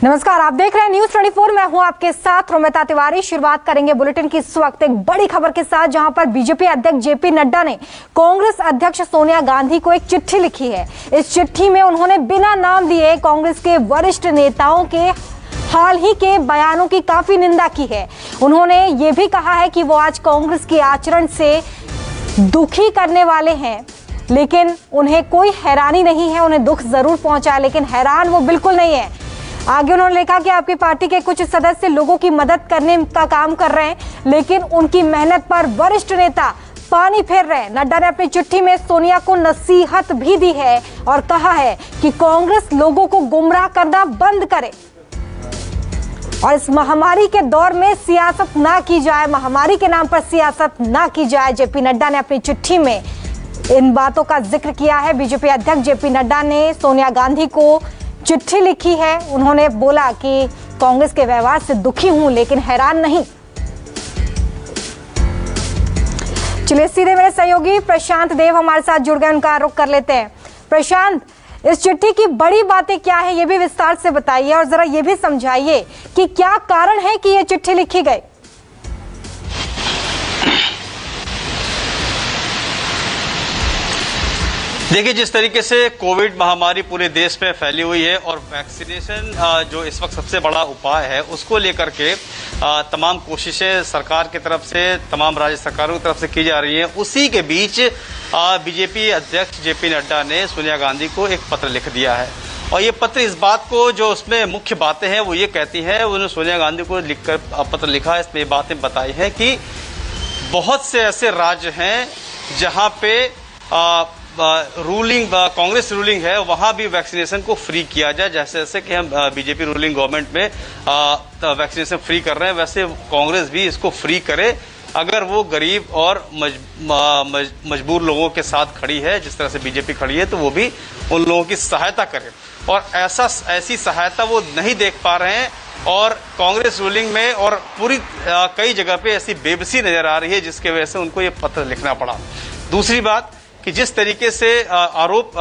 नमस्कार, आप देख रहे हैं न्यूज 24। मैं हूं आपके साथ रोमिता तिवारी। शुरुआत करेंगे बुलेटिन की इस वक्त एक बड़ी खबर के साथ, जहां पर बीजेपी अध्यक्ष जेपी नड्डा ने कांग्रेस अध्यक्ष सोनिया गांधी को एक चिट्ठी लिखी है। इस चिट्ठी में उन्होंने बिना नाम लिए कांग्रेस के वरिष्ठ नेताओं के हाल ही के बयानों की काफी निंदा की है। उन्होंने ये भी कहा है कि वो आज कांग्रेस के आचरण से दुखी करने वाले हैं, लेकिन उन्हें कोई हैरानी नहीं है। उन्हें दुख जरूर पहुंचा है, लेकिन हैरान वो बिल्कुल नहीं है। आगे उन्होंने लिखा कि आपकी पार्टी के कुछ सदस्य लोगों की मदद करने का काम कर रहे हैं, लेकिन उनकी मेहनत पर वरिष्ठ नेता पानी फेर रहे हैं। नड्डा ने अपनी चिट्ठी में सोनिया को नसीहत भी दी है और कहा है कि कांग्रेस लोगों को गुमराह करना बंद करे और इस महामारी के दौर में सियासत ना की जाए, महामारी के नाम पर सियासत ना की जाए। जेपी नड्डा ने अपनी चिट्ठी में इन बातों का जिक्र किया है। बीजेपी अध्यक्ष जेपी नड्डा ने सोनिया गांधी को चिट्ठी लिखी है। उन्होंने बोला कि कांग्रेस के व्यवहार से दुखी हूं, लेकिन हैरान नहीं। चलिए सीधे मेरे सहयोगी प्रशांत देव हमारे साथ जुड़ गए, उनका रुख कर लेते हैं। प्रशांत, इस चिट्ठी की बड़ी बातें क्या है, ये भी विस्तार से बताइए और जरा ये भी समझाइए कि क्या कारण है कि ये चिट्ठी लिखी गई। देखिए, जिस तरीके से कोविड महामारी पूरे देश में फैली हुई है और वैक्सीनेशन जो इस वक्त सबसे बड़ा उपाय है, उसको लेकर के तमाम कोशिशें सरकार की तरफ से, तमाम राज्य सरकारों की तरफ से की जा रही हैं। उसी के बीच बीजेपी अध्यक्ष जेपी नड्डा ने सोनिया गांधी को एक पत्र लिख दिया है और ये पत्र इस बात को, जो उसमें मुख्य बातें हैं वो ये कहती हैं, उन्होंने सोनिया गांधी को लिखकर पत्र लिखा है। इसमें ये बातें बताई हैं कि बहुत से ऐसे राज्य हैं जहां पे कांग्रेस रूलिंग है, वहां भी वैक्सीनेशन को फ्री किया जाए। जैसे जैसे कि हम बीजेपी रूलिंग गवर्नमेंट में वैक्सीनेशन फ्री कर रहे हैं, वैसे कांग्रेस भी इसको फ्री करे अगर वो गरीब और मजबूर लोगों के साथ खड़ी है। जिस तरह से बीजेपी खड़ी है, तो वो भी उन लोगों की सहायता करे, और ऐसी सहायता वो नहीं देख पा रहे हैं। और कांग्रेस रूलिंग में और पूरी कई जगह पे ऐसी बेबसी नजर आ रही है, जिसके वजह से उनको ये पत्र लिखना पड़ा। दूसरी बात कि जिस तरीके से आरोप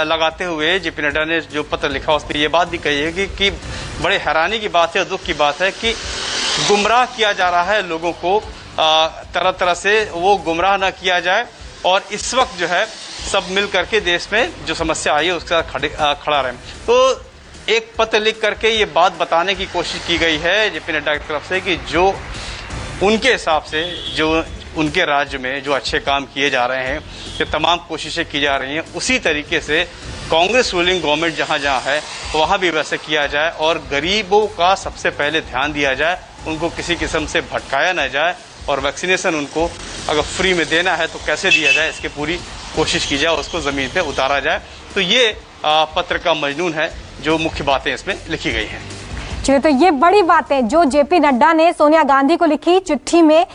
लगाते हुए जेपी नड्डा ने जो पत्र लिखा, उसमें ये बात भी कही है कि बड़े हैरानी की बात है और दुख की बात है कि गुमराह किया जा रहा है लोगों को, तरह तरह से वो गुमराह ना किया जाए। और इस वक्त जो है सब मिल करके देश में जो समस्या आई है उसके साथ खड़ा रहे। तो एक पत्र लिख करके ये बात बताने की कोशिश की गई है जेपी नड्डा की तरफ से कि जो उनके हिसाब से जो उनके राज्य में जो अच्छे काम किए जा रहे हैं, ये तमाम कोशिशें की जा रही हैं, उसी तरीके से कांग्रेस रूलिंग गवर्नमेंट जहां जहां है वहां भी वैसे किया जाए और गरीबों का सबसे पहले ध्यान दिया जाए, उनको किसी किस्म से भटकाया न जाए और वैक्सीनेशन उनको अगर फ्री में देना है तो कैसे दिया जाए, इसकी पूरी कोशिश की जाए, उसको जमीन पे उतारा जाए। तो ये पत्र का मजनून है, जो मुख्य बातें इसमें लिखी गई हैं। चलिए, तो ये बड़ी बातें जो जेपी नड्डा ने सोनिया गांधी को लिखी चिट्ठी में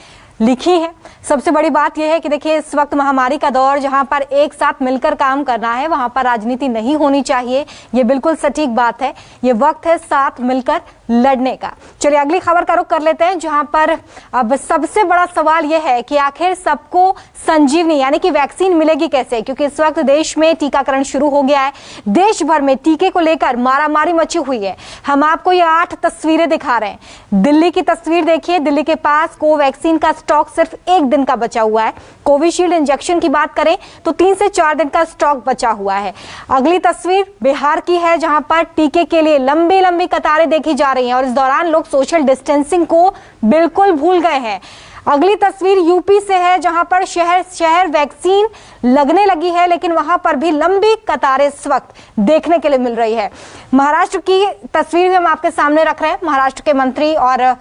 लिखी है। सबसे बड़ी बात यह है कि देखिए, इस वक्त महामारी का दौर, जहां पर एक साथ मिलकर काम करना है, वहां पर राजनीति नहीं होनी चाहिए। ये बिल्कुल सटीक बात है। ये वक्त है साथ मिलकर लड़ने का। चलिए अगली खबर का रुख कर लेते हैं, जहां पर अब सबसे बड़ा सवाल यह है कि आखिर सबको संजीवनी यानी कि वैक्सीन मिलेगी कैसे, क्योंकि इस वक्त देश में टीकाकरण शुरू हो गया है। देश भर में टीके को लेकर मारामारी मची हुई है। हम आपको ये 8 तस्वीरें दिखा रहे हैं। दिल्ली की तस्वीर देखिए, दिल्ली के पास कोवैक्सीन का स्टॉक सिर्फ 1 दिन का बचा हुआ है। कोविशील्ड इंजेक्शन की बात करें तो 3 से 4 दिन का स्टॉक बचा हुआ है। अगली तस्वीर बिहार की है, जहां पर टीके के लिए लंबी लंबी कतारें देखी जा रही हैं और इस दौरान लोग सोशल डिस्टेंसिंग को बिल्कुल भूल गए हैं। अगली तस्वीर यूपी से है, जहां पर शहर शहर वैक्सीन लगने लगी है, लेकिन वहां पर भी लंबी कतारें इस वक्त देखने के लिए मिल रही है। महाराष्ट्र की तस्वीर भी हम आपके सामने रख रहे हैं। महाराष्ट्र के मंत्री और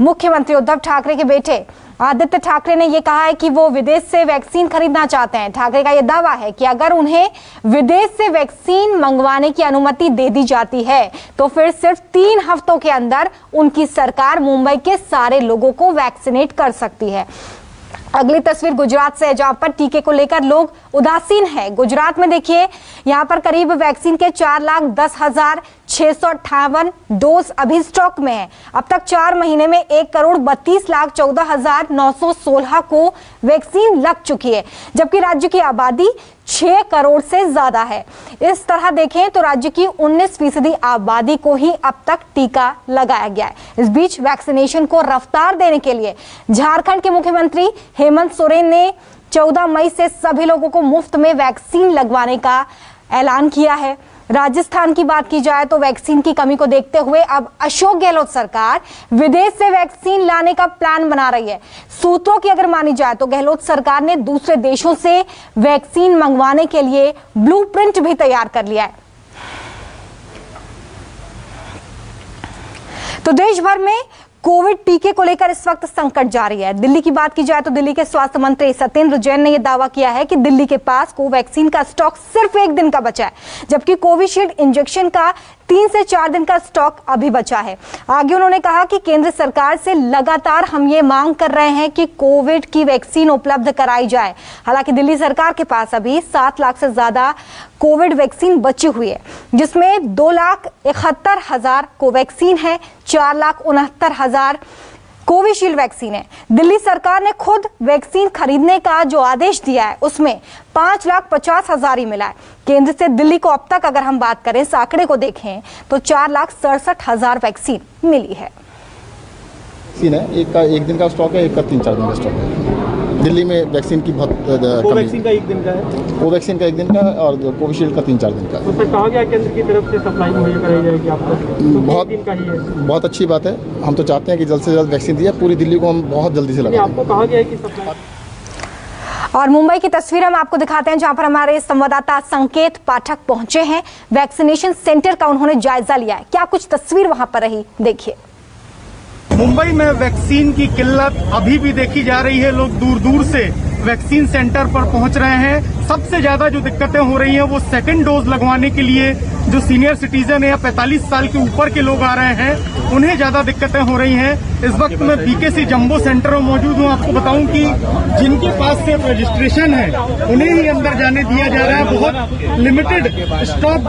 मुख्यमंत्री उद्धव ठाकरे के बेटे आदित्य ठाकरे ने यह कहा है कि वो विदेश से वैक्सीन खरीदना चाहते हैं। ठाकरे का यह दावा है कि अगर उन्हें विदेश से वैक्सीन मंगवाने की अनुमति दे दी जाती है तो फिर सिर्फ 3 हफ्तों के अंदर उनकी सरकार मुंबई के सारे लोगों को वैक्सीनेट कर सकती है। अगली तस्वीर गुजरात से है, जहां पर टीके को लेकर लोग उदासीन हैं। गुजरात में देखिए, यहां पर करीब वैक्सीन के 4,10,000 658 डोज अभी स्टॉक में है। अब तक 4 महीने में 1,32,14,916 को वैक्सीन लग चुकी है, जबकि राज्य की आबादी 6 करोड़ से ज्यादा है। इस तरह देखें तो राज्य की 19% आबादी को ही अब तक टीका लगाया गया है। इस बीच वैक्सीनेशन को रफ्तार देने के लिए झारखंड के मुख्यमंत्री हेमंत सोरेन ने 14 मई से सभी लोगों को मुफ्त में वैक्सीन लगवाने का ऐलान किया है। राजस्थान की बात की जाए तो वैक्सीन की कमी को देखते हुए अब अशोक गहलोत सरकार विदेश से वैक्सीन लाने का प्लान बना रही है। सूत्रों की अगर मानी जाए तो गहलोत सरकार ने दूसरे देशों से वैक्सीन मंगवाने के लिए ब्लूप्रिंट भी तैयार कर लिया है। तो देश भर में कोविड टीके को लेकर इस वक्त संकट जारी है। दिल्ली की बात की जाए तो दिल्ली के स्वास्थ्य मंत्री सत्येंद्र जैन ने यह दावा किया है कि दिल्ली के पास कोवैक्सीन का स्टॉक सिर्फ 1 दिन का बचा है, जबकि कोविशील्ड इंजेक्शन का 3 से 4 दिन का स्टॉक अभी बचा है। आगे उन्होंने कहा कि केंद्र सरकार से लगातार हम ये मांग कर रहे हैं कि कोविड की वैक्सीन उपलब्ध कराई जाए। हालांकि दिल्ली सरकार के पास अभी 7 लाख से ज्यादा कोविड वैक्सीन बची हुई है, जिसमें 2,71,000 कोवैक्सीन है, 4,69,000 कोविशील्ड वैक्सीन है। दिल्ली सरकार ने खुद वैक्सीन खरीदने का जो आदेश दिया है उसमें 5,50,000 ही मिला है। केंद्र से दिल्ली को अब तक अगर हम बात करें, इस आंकड़े को देखें तो 4,67,000 वैक्सीन मिली है। एक का 1 दिन का स्टॉक है, एक का 3-4 दिन का स्टॉक है। दिल्ली में वैक्सीन की बहुत कोवैक्सीन का 1 दिन का है, कोवैक्सीन का 1 दिन का और कोविशील्ड का 3-4 दिन का। तो सर कहा गया केंद्र की तरफ से सप्लाई मुहैया कराई जाएगी आपको, तो बहुत दिन का ही है। बहुत अच्छी बात है। हम तो चाहते हैं कि जल्द से जल्द वैक्सीन दिया पूरी दिल्ली को, हम बहुत जल्दी से लगा। आपको कहा गया है कि सप्लाई। और मुंबई की तस्वीर हम आपको दिखाते हैं, जहां पर हमारे संवाददाता संकेत पाठक पहुंचे हैं। वैक्सीनेशन सेंटर का उन्होंने जायजा लिया है। क्या कुछ तस्वीर वहां पर रही, देखिए। मुंबई में वैक्सीन की किल्लत अभी भी देखी जा रही है। लोग दूर दूर से वैक्सीन सेंटर पर पहुंच रहे हैं। सबसे ज्यादा जो दिक्कतें हो रही हैं वो सेकंड डोज लगवाने के लिए जो सीनियर सिटीजन है या 45 साल के ऊपर के लोग आ रहे हैं, उन्हें ज्यादा दिक्कतें हो रही हैं। इस वक्त मैं बीकेसी जंबो सेंटर में मौजूद हूं। आपको बताऊं कि जिनके पास से रजिस्ट्रेशन है उन्हें ही अंदर जाने दिया जा रहा है। बहुत लिमिटेड स्टॉक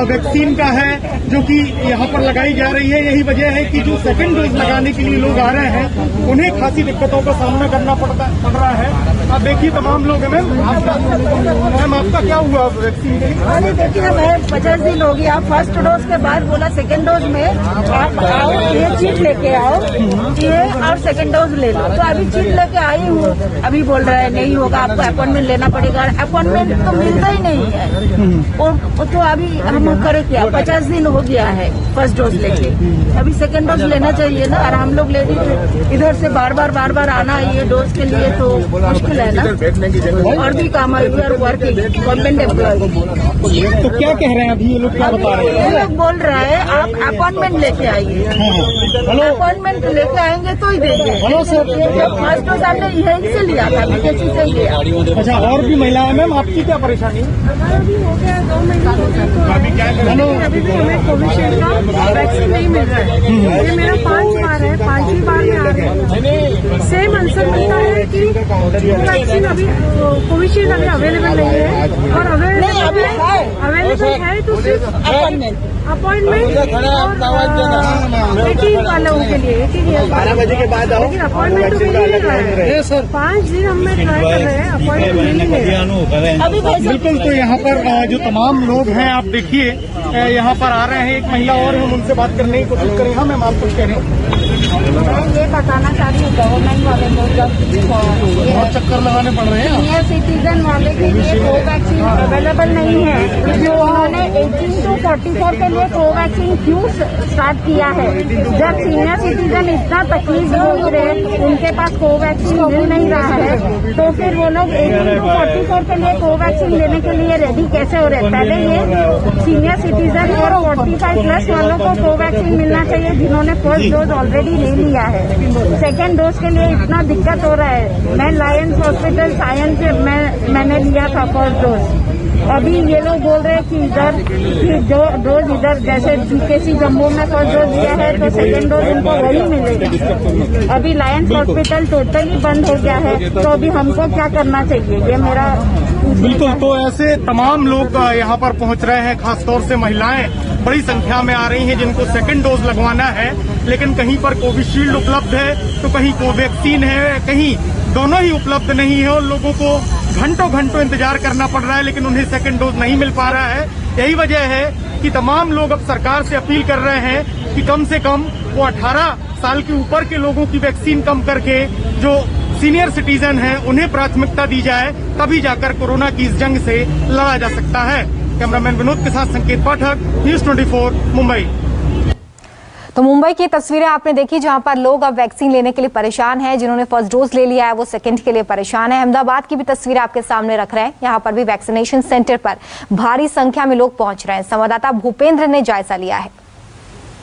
वैक्सीन का है जो कि यहाँ पर लगाई जा रही है। यही वजह है कि जो सेकंड डोज लगाने के लिए लोग आ रहे हैं उन्हें खासी दिक्कतों का सामना करना पड़ रहा है। आप देखिए तमाम लोग हैं। मैम आपका क्या हुआ वैक्सीन के लिए? अरे देखिए, मैं 50 दिन हो गया। फर्स्ट डोज के बाद बोला सेकंड डोज में आप आओ, ये चीट लेके आओ, ये और सेकंड डोज ले लो। तो अभी चीट लेके आई हूँ, अभी बोल रहा है नहीं होगा, आपको अपॉइंटमेंट लेना पड़ेगा। अपॉइंटमेंट तो मिलता ही नहीं है। और तो अभी हम करें क्या, 50 दिन हो गया है फर्स्ट डोज लेके, अभी सेकंड डोज लेना चाहिए ना। और हम लोग लेडीज इधर से बार बार आना ये डोज के लिए तो मुश्किल है ना। और भी काम है, वर्किंग गवर्नमेंट एम्प्लॉय। तो क्या कह रहे हैं अभी ये लोग, क्या बता रहे हैं? ये लोग बोल रहे हैं आप अपॉइंटमेंट लेके आइए। अपॉइंटमेंट लेके आएंगे तो ही देंगे। हेलो सर, फर्स्ट डोज हमने यहीं से लिया था, बीकेसी से ही लिया। अच्छा, और भी महिलाएं मैम, आपकी क्या परेशानी? अभी हो गया 2 महीने अभी भी हमें कोविशील्ड का वैक्सीन नहीं मिल रहा है। ये मेरा 5 बार है, 5वीं बार में आ रहे हैं। सेम आंसर मिलता है कि वैक्सीन अभी कोविशील्ड अभी अवेलेबल नहीं है, और अवेलेबल है तो सिर्फ अपॉइंटमेंट और 18 वालों के लिए 18 ईयर्स 12 बजे के बाद आओ। लेकिन अपॉइंटमेंट तो मिल ही रहा है। 5 दिन हमने ट्राई कर रहे हैं, अपॉइंटमेंट मिल ही नहीं रहा। बिल्कुल। तो यहाँ पर जो तमाम लोग हैं आप देखिए यहाँ पर आ रहे हैं। एक महिला और हम उनसे बात करने की कोशिश करें। हाँ मैम, आप कुछ कह रहे हैं? मैं ये बताना चाह रही हूँ गवर्नमेंट वाले को, जब बहुत चक्कर लगाने पड़ रहे हैं। सीनियर सिटीजन वाले के लिए कोवैक्सीन अवेलेबल नहीं है, जो उन्होंने 18 to 44 के लिए कोवैक्सीन क्यों स्टार्ट किया है? जब सीनियर सिटीजन इतना तकलीफ भोग रहे, उनके पास कोवैक्सीन मिल नहीं रहा है, तो फिर वो लोग 18 to 44 के लिए कोवैक्सीन लेने के लिए रेडी कैसे हो रहे? पहले ये सीनियर सिटीजन और 45 प्लस वालों को कोवैक्सीन मिलना चाहिए, जिन्होंने फर्स्ट डोज ऑलरेडी ले लिया है। सेकेंड डोज के लिए इतना दिक्कत हो रहा है। मैं लायंस हॉस्पिटल साइंस से मैंने लिया था फर्स्ट डोज। अभी ये लोग बोल रहे हैं कि इधर की जो डोज इधर जैसे बीकेसी जम्मू में फर्स्ट डोज दिया है तो सेकेंड डोज इनको वही मिलेगा। अभी लायंस हॉस्पिटल टोटली बंद हो गया है, तो अभी हमको क्या करना चाहिए? ये मेरा बिल्कुल, तो ऐसे तमाम लोग यहाँ पर पहुँच रहे हैं, खासतौर से महिलाएं बड़ी संख्या में आ रही हैं जिनको सेकंड डोज लगवाना है, लेकिन कहीं पर कोविशील्ड उपलब्ध है तो कहीं कोवैक्सीन है, कहीं दोनों ही उपलब्ध नहीं है और लोगों को घंटों घंटों इंतजार करना पड़ रहा है, लेकिन उन्हें सेकंड डोज नहीं मिल पा रहा है। यही वजह है कि तमाम लोग अब सरकार से अपील कर रहे हैं कि कम से कम वो 18 साल के ऊपर के लोगों की वैक्सीन कम करके जो सीनियर सिटीजन हैं उन्हें प्राथमिकता दी जाए, तभी जाकर कोरोना की इस जंग से लड़ा जा सकता है। कैमरामैन विनोद के साथ संकेत पाठक, न्यूज़ 24 मुंबई। तो मुंबई की तस्वीरें आपने देखी जहां पर लोग अब वैक्सीन लेने के लिए परेशान हैं। जिन्होंने फर्स्ट डोज ले लिया है वो सेकंड के लिए परेशान है। अहमदाबाद की भी तस्वीरें आपके सामने रख रहे हैं। यहां पर भी वैक्सीनेशन सेंटर पर भारी संख्या में लोग पहुंच रहे हैं। संवाददाता भूपेंद्र ने जायजा लिया है।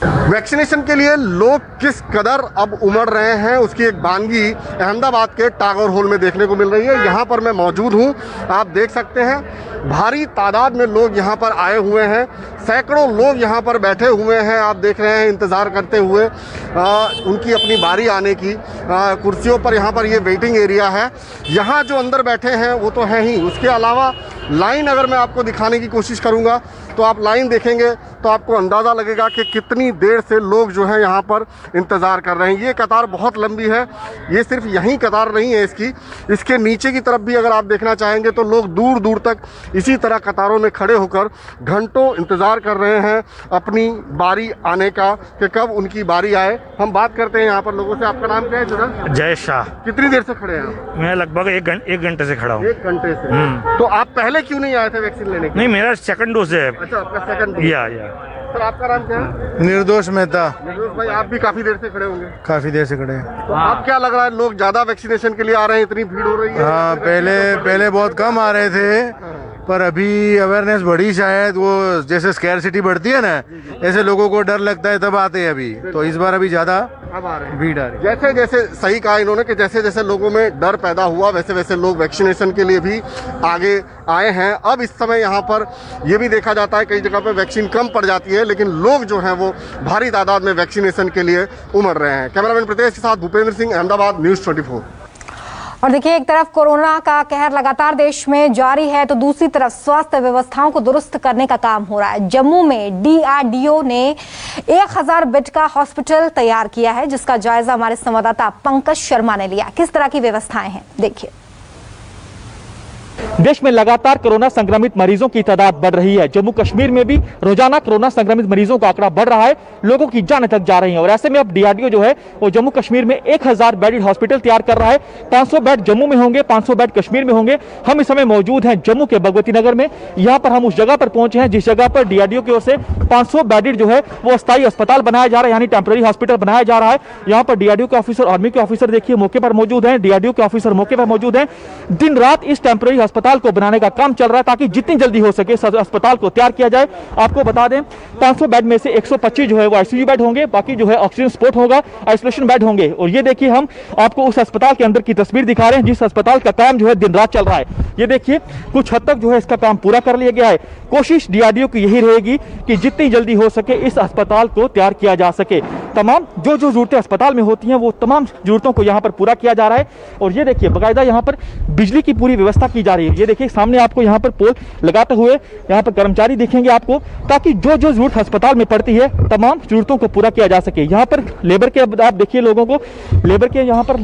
वैक्सीनेशन के लिए लोग किस कदर अब उमड़ रहे हैं उसकी एक बानगी अहमदाबाद के टागोर हॉल में देखने को मिल रही है। यहाँ पर मैं मौजूद हूँ, आप देख सकते हैं भारी तादाद में लोग यहाँ पर आए हुए हैं, सैकड़ों लोग यहाँ पर बैठे हुए हैं। आप देख रहे हैं इंतज़ार करते हुए उनकी अपनी बारी आने की। कुर्सियों पर यहाँ पर ये वेटिंग एरिया है। यहाँ जो अंदर बैठे हैं वो तो है ही, उसके अलावा लाइन अगर मैं आपको दिखाने की कोशिश करूँगा तो आप लाइन देखेंगे तो आपको अंदाज़ा लगेगा कि कितनी देर से लोग जो है यहाँ पर इंतज़ार कर रहे हैं। ये कतार बहुत लंबी है। ये सिर्फ यहीं कतार नहीं है इसके नीचे की तरफ भी अगर आप देखना चाहेंगे तो लोग दूर दूर तक इसी तरह कतारों में खड़े होकर घंटों इंतज़ार कर रहे हैं अपनी बारी आने का कि कब उनकी बारी आए। हम बात करते हैं यहाँ पर लोगों से। आपका नाम क्या है जुड़ा? जय शाह। कितनी देर से खड़े हैं? मैं लगभग एक घंटे से खड़ा हूँ। 1 घंटे से। तो आप पहले क्यों नहीं आए थे वैक्सीन लेने के? नहीं, मेरा सेकंड डोज है। अच्छा, आपका सेकंड डोज। या सर, आपका नाम क्या है? निर्दोष मेहता। निर्दोष भाई, आप भी काफी देर से खड़े होंगे? काफी देर से खड़े हैं। तो आप क्या लग रहा है, लोग ज्यादा वैक्सीनेशन के लिए आ रहे हैं, इतनी भीड़ हो रही है? हाँ, पहले बहुत कम आ रहे थे, पर अभी अवेयरनेस बढ़ी, शायद वो जैसे स्कैरसिटी बढ़ती है ना, ऐसे लोगों को डर लगता है तब आते हैं अभी, तो इस बार अभी ज्यादा अब आ रहे हैं, भीड़ आ रही है। जैसे जैसे सही कहा इन्होंने कि जैसे जैसे लोगों में डर पैदा हुआ वैसे वैसे लोग वैक्सीनेशन के लिए भी आगे आए हैं। अब इस समय यहाँ पर ये भी देखा जाता है कई जगह पे वैक्सीन कम पड़ जाती है, लेकिन लोग जो हैं वो भारी तादाद में वैक्सीनेशन के लिए उमड़ रहे हैं। कैमरामैन प्रतेश के साथ भूपेंद्र सिंह, अहमदाबाद, न्यूज़ 24। और देखिए, एक तरफ कोरोना का कहर लगातार देश में जारी है तो दूसरी तरफ स्वास्थ्य व्यवस्थाओं को दुरुस्त करने का काम हो रहा है। जम्मू में DRDO ने 1000 बेड का हॉस्पिटल तैयार किया है, जिसका जायजा हमारे संवाददाता पंकज शर्मा ने लिया। किस तरह की व्यवस्थाएं हैं, देखिए। देश में लगातार कोरोना संक्रमित मरीजों की तादाद बढ़ रही है। जम्मू कश्मीर में भी रोजाना कोरोना संक्रमित मरीजों का आंकड़ा बढ़ रहा है, लोगों की जान तक जा रही है। और ऐसे में अब DRDO जो है वो जम्मू कश्मीर में 1000 बेडेड हॉस्पिटल तैयार कर रहा है। 500 बेड जम्मू में होंगे, 500 बेड कश्मीर में होंगे। हम इस समय मौजूद हैं जम्मू के भगवती नगर में। यहाँ पर हम उस जगह पर पहुंचे हैं जिस जगह पर DRDO की ओर से 500 बेडेड जो है वो अस्थायी अस्पताल बनाया जा रहा है, यानी टेम्पररी हॉस्पिटल बनाया जा रहा है। यहाँ पर DRDO के ऑफिसर, आर्मी के ऑफिसर देखिए मौके पर मौजूद हैं। DRDO के ऑफिसर मौके पर मौजूद हैं। दिन रात इस टेम्पररी अस्पताल को बनाने का काम चल रहा है ताकि जितनी जल्दी हो सके अस्पताल को तैयार किया जाए। आपको बता दें 500 बेड में से 125 जो है वो ICU बेड होंगे, बाकी जो है ऑक्सीजन सपोर्ट होगा, आइसोलेशन बेड होंगे। और ये देखिए, हम आपको उस अस्पताल के अंदर की तस्वीर दिखा रहे हैं जिस अस्पताल का काम जो है दिन रात चल रहा है। ये देखिए, कुछ हद तक जो है इसका काम पूरा कर लिया गया है। कोशिश DRDO की यही रहेगी कि जितनी जल्दी हो सके इस अस्पताल को तैयार किया जा सके। तमाम जो जरूरतें अस्पताल में होती हैं वो तमाम जरूरतों को यहाँ पर पूरा किया जा रहा है। और ये देखिए, बाकायदा यहाँ पर बिजली की पूरी व्यवस्था की जा रही है। ये देखिए, सामने आपको यहाँ पर पोल लगाते हुए यहाँ पर कर्मचारी दिखेंगे आपको, ताकि जो जो जरूरत अस्पताल में पड़ती है तमाम जरूरतों को पूरा किया जा सके। यहाँ पर लेबर के, आप देखिए लोगों को, लेबर के यहाँ पर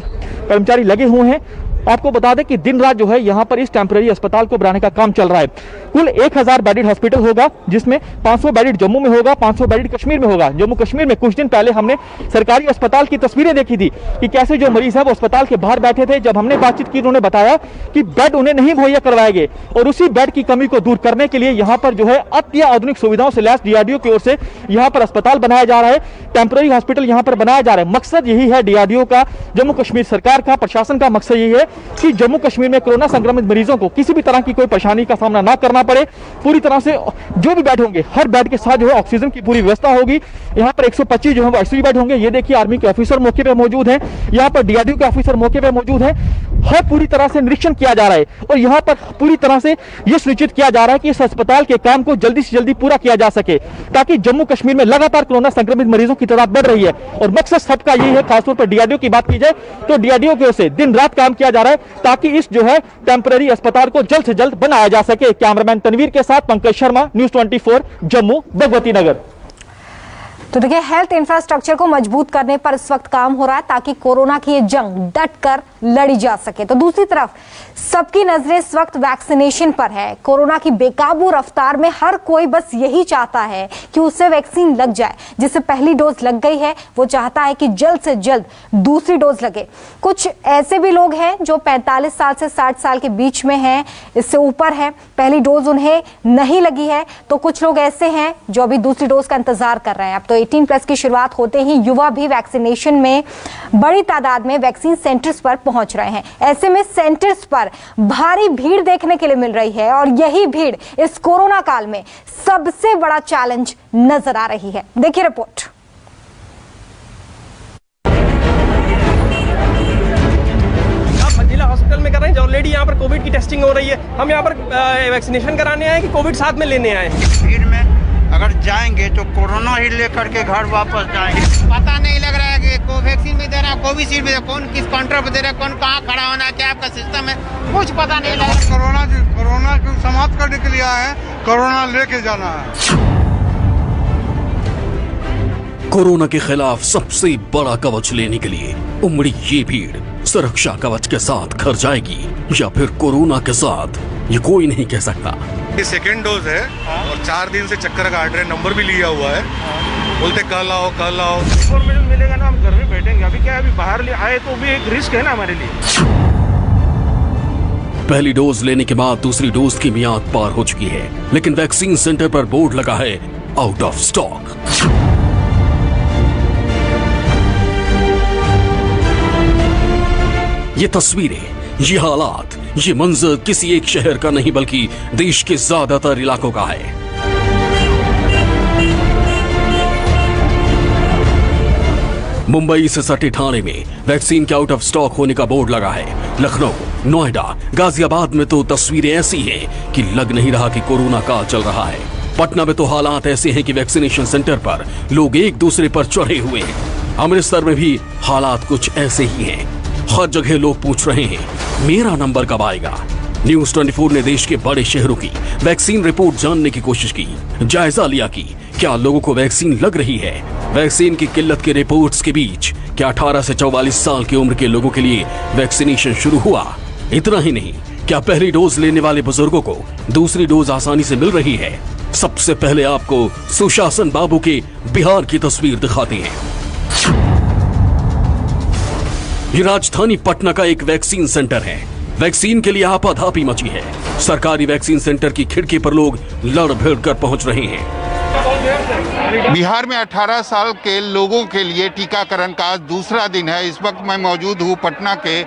कर्मचारी लगे हुए हैं। आपको बता दें कि दिन रात जो है यहाँ पर इस टेम्पररी अस्पताल को बनाने का काम चल रहा है। कुल 1000 बेडेड हॉस्पिटल होगा, जिसमें 500 बेडेड जम्मू में होगा, 500 बेडेड कश्मीर में होगा। जम्मू कश्मीर में कुछ दिन पहले हमने सरकारी अस्पताल की तस्वीरें देखी थी कि कैसे जो मरीज है वो अस्पताल के बाहर बैठे थे। जब हमने बातचीत की, उन्होंने बताया कि बेड उन्हें नहीं मुहैया करवाए गए और उसी बेड की कमी को दूर करने के लिए यहाँ पर जो है अति आधुनिक सुविधाओं से लैस DRDO की ओर से यहाँ पर अस्पताल बनाया जा रहा है, टेम्पररी हॉस्पिटल यहाँ पर बनाया जा रहा है। मकसद यही है DRDO का, जम्मू कश्मीर सरकार का, प्रशासन का मकसद यही है कि जम्मू कश्मीर में कोरोना संक्रमित मरीजों को किसी भी तरह की कोई परेशानी का सामना ना करना पड़े। पूरी तरह से जो भी बेड होंगे, हर बेड के साथ जो है ऑक्सीजन की पूरी व्यवस्था होगी। यहाँ पर 125 जो है वो ICU बेड होंगे। ये देखिए, आर्मी के ऑफिसर मौके पे मौजूद हैं, यहाँ पर DRDO के ऑफिसर मौके पे मौजूद हैं। हर पूरी तरह से निरीक्षण किया जा रहा है और यहाँ पर पूरी तरह से यह सुनिश्चित किया जा रहा है कि इस अस्पताल के काम को जल्दी से जल्दी पूरा किया जा सके, ताकि जम्मू कश्मीर में लगातार कोरोना संक्रमित मरीजों की तादाद बढ़ रही है। और मकसद सबका यही है, खासतौर पर डीआरडीओ की बात की जाए तो डीआरडीओ की ओर से दिन रात काम किया जा रहा है ताकि इस जो है टेम्पररी अस्पताल को जल्द से जल्द बनाया जा सके। कैमरामैन तनवीर के साथ पंकज शर्मा, न्यूज़ 24 जम्मू भगवती नगर। तो देखिए, हेल्थ इंफ्रास्ट्रक्चर को मजबूत करने पर इस वक्त काम हो रहा है ताकि कोरोना की ये जंग डट कर लड़ी जा सके। तो दूसरी तरफ सबकी नजरें इस वक्त वैक्सीनेशन पर है। कोरोना की बेकाबू रफ्तार में हर कोई बस यही चाहता है कि उसे वैक्सीन लग जाए। जिसे पहली डोज लग गई है वो चाहता है कि जल्द से जल्द दूसरी डोज लगे। कुछ ऐसे भी लोग हैं जो 45 साल से 60 साल के बीच में हैं, इससे ऊपर है, पहली डोज उन्हें नहीं लगी है। तो कुछ लोग ऐसे हैं जो अभी दूसरी डोज का इंतजार कर रहे हैं। अब तो 18+ की शुरुआत होते ही युवा भी वैक्सीनेशन में बड़ी तादाद में वैक्सीन सेंटर्स पर पहुंच रहे हैं। ऐसे में सेंटर्स पर भारी भीड़ देखने के लिए मिल रही है और यही भीड़ इस कोरोना काल में सबसे बड़ा चैलेंज नजर आ रही है। देखिए रिपोर्ट। जिला हॉस्पिटल में कर रहे हैं, ऑलरेडी यहाँ पर कोविड की टेस्टिंग हो रही है। हम यहाँ पर वैक्सीनेशन कराने आए कि कोविड साथ में लेने आए हैं। भीड़ में अगर जाएंगे तो कोरोना ही लेकर के घर वापस जाएंगे। पता नहीं लग रहा है कि कोवैक्सीन में दे रहा है, कोविशील्ड में दे रहा है, कौन किस काउंटर पर दे रहा है, कौन कहाँ खड़ा होना है, क्या आपका सिस्टम है, कुछ पता नहीं लग रहा। कोरोना को समाप्त करने के लिए आए हैं, कोरोना लेके जाना है। कोरोना के खिलाफ सबसे बड़ा कवच लेने के लिए उमड़ी ये भीड़ सुरक्षा कवच के साथ घर जाएगी या फिर कोरोना के साथ, ये कोई नहीं कह सकता। ये सेकेंड डोज है और 4 दिन से चक्कर काट रहे हैं, नंबर भी लिया हुआ है, बोलते कल आओ कल आओ। इन्फॉर्मेशन मिलेगा ना, हम घर में बैठेंगे। अभी क्या है, अभी बाहर आए तो भी एक रिस्क है ना हमारे लिए। पहली डोज लेने के बाद दूसरी डोज की मियाद पार हो चुकी है, लेकिन वैक्सीन सेंटर पर बोर्ड लगा है आउट ऑफ स्टॉक। ये तस्वीरें, ये हालात, ये मंजर किसी एक शहर का नहीं बल्कि देश के ज्यादातर इलाकों का है। मुंबई से सटे ठाणे में वैक्सीन के आउट ऑफ स्टॉक होने का बोर्ड लगा है। लखनऊ, नोएडा, गाजियाबाद में तो तस्वीरें ऐसी हैं कि लग नहीं रहा कि कोरोना काल चल रहा है। पटना में तो हालात ऐसे हैं कि वैक्सीनेशन सेंटर पर लोग एक दूसरे पर चढ़े हुए हैं। अमृतसर में भी हालात कुछ ऐसे ही हैं। हर जगह लोग पूछ रहे हैं मेरा नंबर कब आएगा। न्यूज़ 24 ने देश के बड़े शहरों की वैक्सीन रिपोर्ट जानने की कोशिश की, जायजा लिया कि क्या लोगों को वैक्सीन लग रही है। वैक्सीन की किल्लत के रिपोर्ट्स के बीच क्या 18 से 44 साल की उम्र के लोगों के लिए वैक्सीनेशन शुरू हुआ। इतना ही नहीं, क्या पहली डोज लेने वाले बुजुर्गों को दूसरी डोज आसानी से मिल रही है। सबसे पहले आपको सुशासन बाबू के बिहार की तस्वीर दिखाते हैं। ये राजधानी पटना का एक वैक्सीन सेंटर है। वैक्सीन के लिए आपाधापी मची है। सरकारी वैक्सीन सेंटर की खिड़की पर लोग लड़ भिड़ कर पहुंच रहे हैं। बिहार में 18 साल के लोगों के लिए टीकाकरण का आज दूसरा दिन है। इस वक्त मैं मौजूद हूँ पटना के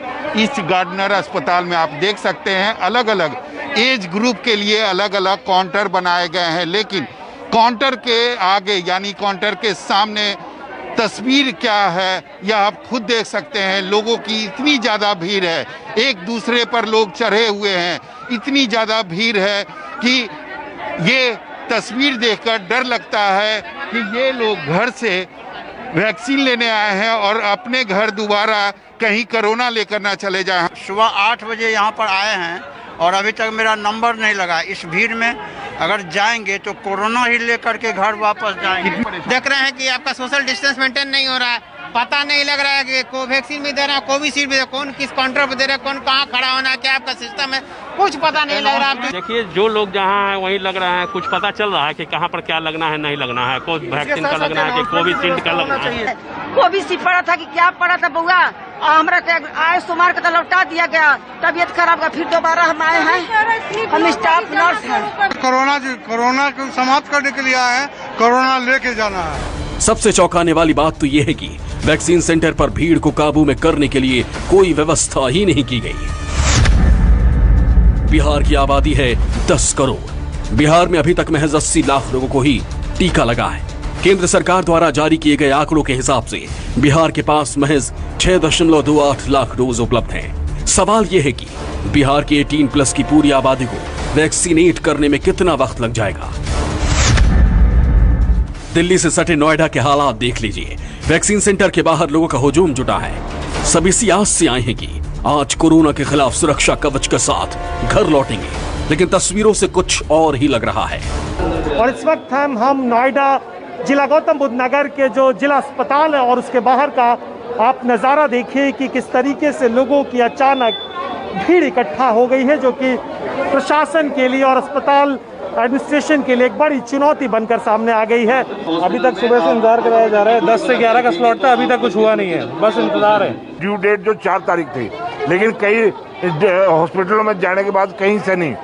ईस्ट गार्डनर अस्पताल में। आप देख सकते हैं अलग अलग एज ग्रुप के लिए अलग अलग काउंटर बनाए गए हैं, लेकिन काउंटर के आगे यानी काउंटर के सामने तस्वीर क्या है यह आप खुद देख सकते हैं। लोगों की इतनी ज़्यादा भीड़ है, एक दूसरे पर लोग चढ़े हुए हैं, इतनी ज़्यादा भीड़ है कि ये तस्वीर देखकर डर लगता है कि ये लोग घर से वैक्सीन लेने आए हैं और अपने घर दोबारा कहीं कोरोना लेकर ना चले जाएं। सुबह 8 बजे यहाँ पर आए हैं और अभी तक मेरा नंबर नहीं लगा। इस भीड़ में अगर जाएंगे तो कोरोना ही लेकर के घर वापस जाएंगे। देख रहे हैं कि आपका सोशल डिस्टेंस मेंटेन नहीं हो रहा है, पता नहीं लग रहा है कि कोवैक्सीन में दे रहा है, कोविशील्ड में दे रहा है, कौन किस काउंटर पर दे रहा है, कौन कहाँ खड़ा होना है, क्या आपका सिस्टम है, कुछ पता नहीं लग रहा है। देखिए, जो लोग जहाँ है वहीं लग रहा है, कुछ पता चल रहा है कि कहाँ पर क्या लगना है, नहीं लगना है, कोई वैक्सीन का लगना है कि कोविशील्ड का लगना है। कोविशील्ड पड़ा था कि क्या पड़ा था बउआ, हमरा आए सोमवार को तो लौटा दिया गया, तबीयत खराब का, फिर दोबारा हम आए हैं, हम स्टाफ नर्स हैं। कोरोना को समाप्त करने के लिए आए हैं, कोरोना लेके जाना है। सबसे चौंकाने वाली बात तो यह है कि वैक्सीन सेंटर पर भीड़ को काबू में करने के लिए कोई व्यवस्था ही नहीं की गई। बिहार की आबादी है 10 करोड़। बिहार में अभी तक महज 80 लाख लोगों को ही टीका लगा है। केंद्र सरकार द्वारा जारी किए गए आंकड़ों के हिसाब से बिहार के पास महज 6.28 लाख डोज उपलब्ध हैं। सवाल यह है कि बिहार की 18+ की पूरी आबादी को वैक्सीनेट करने में कितना वक्त लग जाएगा। दिल्ली से सटे नोएडा के हालात देख लीजिए। वैक्सीन सेंटर के बाहर लोगों का हुजूम जुटा है। सब इसी आस से आए हैं कि आज कोरोना के खिलाफ सुरक्षा कवच के साथ घर लौटेंगे, लेकिन तस्वीरों से कुछ और ही लग रहा है। और इस वक्त हम नोएडा जिला गौतम बुद्ध नगर के जो जिला अस्पताल है और उसके बाहर का आप नज़ारा देखिए कि किस तरीके से लोगों की अचानक भीड़ इकट्ठा हो गई है, जो कि प्रशासन के लिए और अस्पताल एडमिनिस्ट्रेशन के लिए एक बड़ी चुनौती बनकर सामने आ गई है। अभी तक सुबह से इंतजार कराया जा रहा है। 10 से 11 का स्लॉट था, अभी तक कुछ हुआ नहीं है, बस इंतजार है। ड्यू डेट जो 4 तारीख थी, लेकिन कई हॉस्पिटलों में जाने के बाद कहीं से नहीं।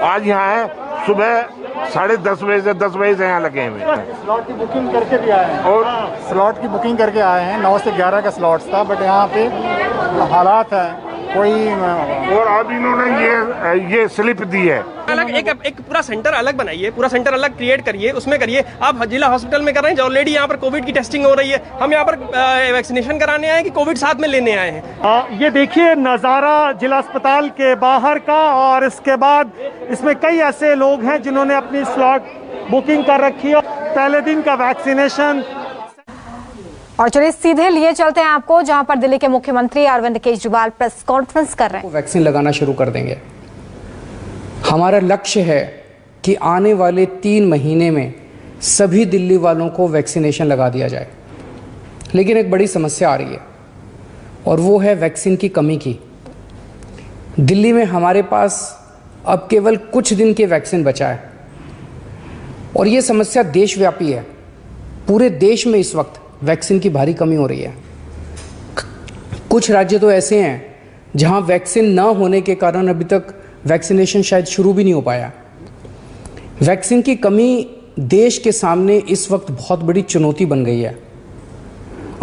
आज यहाँ है सुबह 10:30 बजे से 10 बजे से यहाँ लगे हुए। स्लॉट की बुकिंग करके भी आए हैं और स्लॉट की बुकिंग करके आए हैं। 9 से 11 का स्लॉट था, बट यहाँ पे हालात है कोई। और अब इन्होंने ये स्लिप दी है। अलग एक पूरा सेंटर अलग बनाइए, पूरा सेंटर अलग क्रिएट करिए, उसमें करिए। आप जिला हॉस्पिटल में कर रहे हैं, ऑलरेडी यहाँ पर कोविड की टेस्टिंग हो रही है। हम यहाँ पर वैक्सीनेशन कराने आए कि कोविड साथ में लेने आए हैं। ये देखिए नज़ारा जिला अस्पताल के बाहर का, और इसके बाद इसमें कई ऐसे लोग हैं जिन्होंने अपनी स्लॉट बुकिंग कर रखी है। पहले दिन का वैक्सीनेशन। और चलिए सीधे लिए चलते हैं आपको, जहां पर दिल्ली के मुख्यमंत्री अरविंद केजरीवाल प्रेस कॉन्फ्रेंस कर रहे हैं। वैक्सीन लगाना शुरू कर देंगे। हमारा लक्ष्य है कि आने वाले 3 महीने में सभी दिल्ली वालों को वैक्सीनेशन लगा दिया जाए। लेकिन एक बड़ी समस्या आ रही है और वो है वैक्सीन की कमी की। दिल्ली में हमारे पास अब केवल कुछ दिन के वैक्सीन बचा है और ये समस्या देशव्यापी है। पूरे देश में इस वक्त वैक्सीन की भारी कमी हो रही है। कुछ राज्य तो ऐसे हैं जहां वैक्सीन ना होने के कारण अभी तक वैक्सीनेशन शायद शुरू भी नहीं हो पाया। वैक्सीन की कमी देश के सामने इस वक्त बहुत बड़ी चुनौती बन गई है।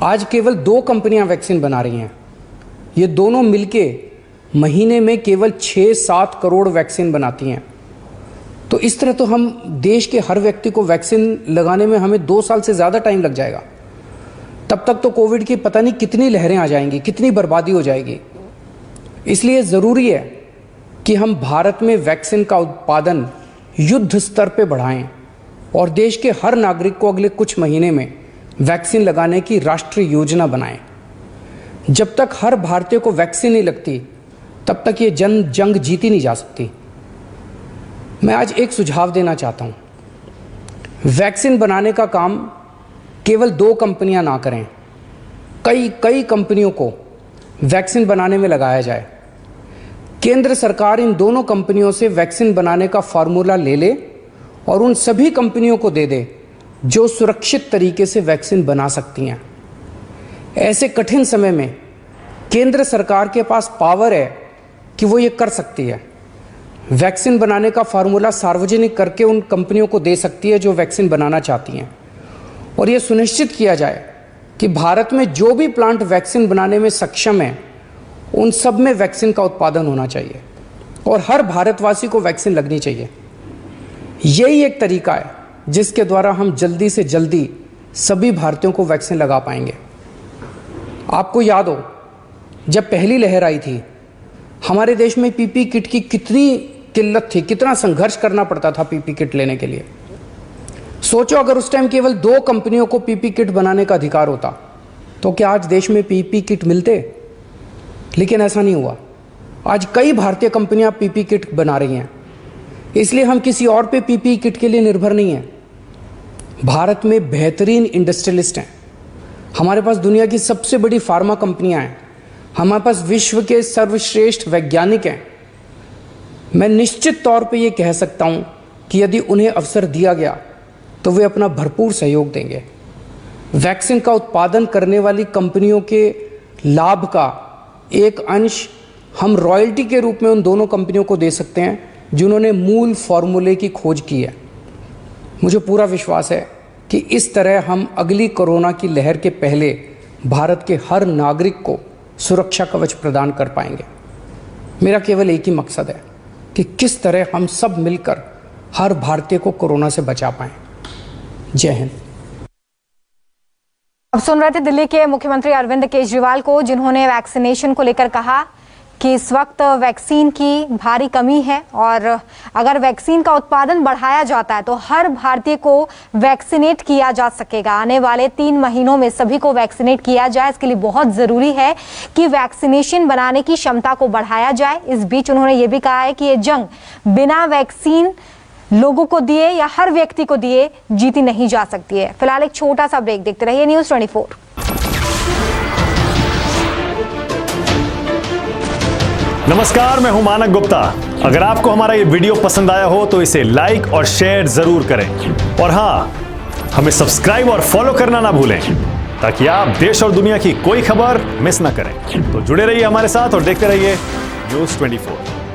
आज केवल 2 कंपनियां वैक्सीन बना रही हैं। ये दोनों मिलके महीने में केवल 6-7 करोड़ वैक्सीन बनाती हैं। तो इस तरह तो हम देश के हर व्यक्ति को वैक्सीन लगाने में हमें 2 साल से ज़्यादा टाइम लग जाएगा। तब तक तो कोविड की पता नहीं कितनी लहरें आ जाएंगी, कितनी बर्बादी हो जाएगी। इसलिए ज़रूरी है कि हम भारत में वैक्सीन का उत्पादन युद्ध स्तर पे बढ़ाएं और देश के हर नागरिक को अगले कुछ महीने में वैक्सीन लगाने की राष्ट्रीय योजना बनाएं। जब तक हर भारतीय को वैक्सीन नहीं लगती, तब तक ये जंग जीती नहीं जा सकती। मैं आज एक सुझाव देना चाहता हूँ। वैक्सीन बनाने का काम केवल 2 कंपनियां ना करें, कई कंपनियों को वैक्सीन बनाने में लगाया जाए। केंद्र सरकार इन दोनों कंपनियों से वैक्सीन बनाने का फार्मूला ले ले और उन सभी कंपनियों को दे दे जो सुरक्षित तरीके से वैक्सीन बना सकती हैं। ऐसे कठिन समय में केंद्र सरकार के पास पावर है कि वो ये कर सकती है। वैक्सीन बनाने का फार्मूला सार्वजनिक करके उन कंपनियों को दे सकती है जो वैक्सीन बनाना चाहती हैं, और ये सुनिश्चित किया जाए कि भारत में जो भी प्लांट वैक्सीन बनाने में सक्षम है उन सब में वैक्सीन का उत्पादन होना चाहिए और हर भारतवासी को वैक्सीन लगनी चाहिए। यही एक तरीका है जिसके द्वारा हम जल्दी से जल्दी सभी भारतीयों को वैक्सीन लगा पाएंगे। आपको याद हो, जब पहली लहर आई थी हमारे देश में पीपी किट की कितनी किल्लत थी, कितना संघर्ष करना पड़ता था पीपी किट लेने के लिए। सोचो अगर उस टाइम केवल 2 कंपनियों को पीपी किट बनाने का अधिकार होता तो क्या आज देश में पीपी किट मिलते? लेकिन ऐसा नहीं हुआ। आज कई भारतीय कंपनियां पीपी किट बना रही हैं, इसलिए हम किसी और पे पीपी किट के लिए निर्भर नहीं हैं। भारत में बेहतरीन इंडस्ट्रियलिस्ट हैं, हमारे पास दुनिया की सबसे बड़ी फार्मा कंपनियां हैं, हमारे पास विश्व के सर्वश्रेष्ठ वैज्ञानिक हैं। मैं निश्चित तौर पे ये कह सकता हूं कि यदि उन्हें अवसर दिया गया तो वे अपना भरपूर सहयोग देंगे। वैक्सीन का उत्पादन करने वाली कंपनियों के लाभ का एक अंश हम रॉयल्टी के रूप में उन दोनों कंपनियों को दे सकते हैं जिन्होंने मूल फॉर्मूले की खोज की है। मुझे पूरा विश्वास है कि इस तरह हम अगली कोरोना की लहर के पहले भारत के हर नागरिक को सुरक्षा कवच प्रदान कर पाएंगे। मेरा केवल एक ही मकसद है कि किस तरह हम सब मिलकर हर भारतीय को कोरोना से बचा पाएं। जय हिंद। अब सुन रहे थे दिल्ली के मुख्यमंत्री अरविंद केजरीवाल को, जिन्होंने वैक्सीनेशन को लेकर कहा कि इस वक्त वैक्सीन की भारी कमी है और अगर वैक्सीन का उत्पादन बढ़ाया जाता है तो हर भारतीय को वैक्सीनेट किया जा सकेगा। आने वाले 3 महीनों में सभी को वैक्सीनेट किया जाए। इसके लिए बहुत जरूरी है कि वैक्सीनेशन बनाने की क्षमता को बढ़ाया जाए। इस बीच उन्होंने ये भी कहा है कि ये जंग बिना वैक्सीन लोगों को दिए या हर व्यक्ति को दिए जीती नहीं जा सकती है। फिलहाल एक छोटा सा ब्रेक, देखते रहिए न्यूज़ 24। नमस्कार, मैं हूं मानक गुप्ता। अगर आपको हमारा ये वीडियो पसंद आया हो तो इसे लाइक और शेयर जरूर करें और हाँ, हमें सब्सक्राइब और फॉलो करना ना भूलें ताकि आप देश और दुनिया की कोई खबर मिस ना करें। तो जुड़े रहिए हमारे साथ और देखते रहिए न्यूज़ 24।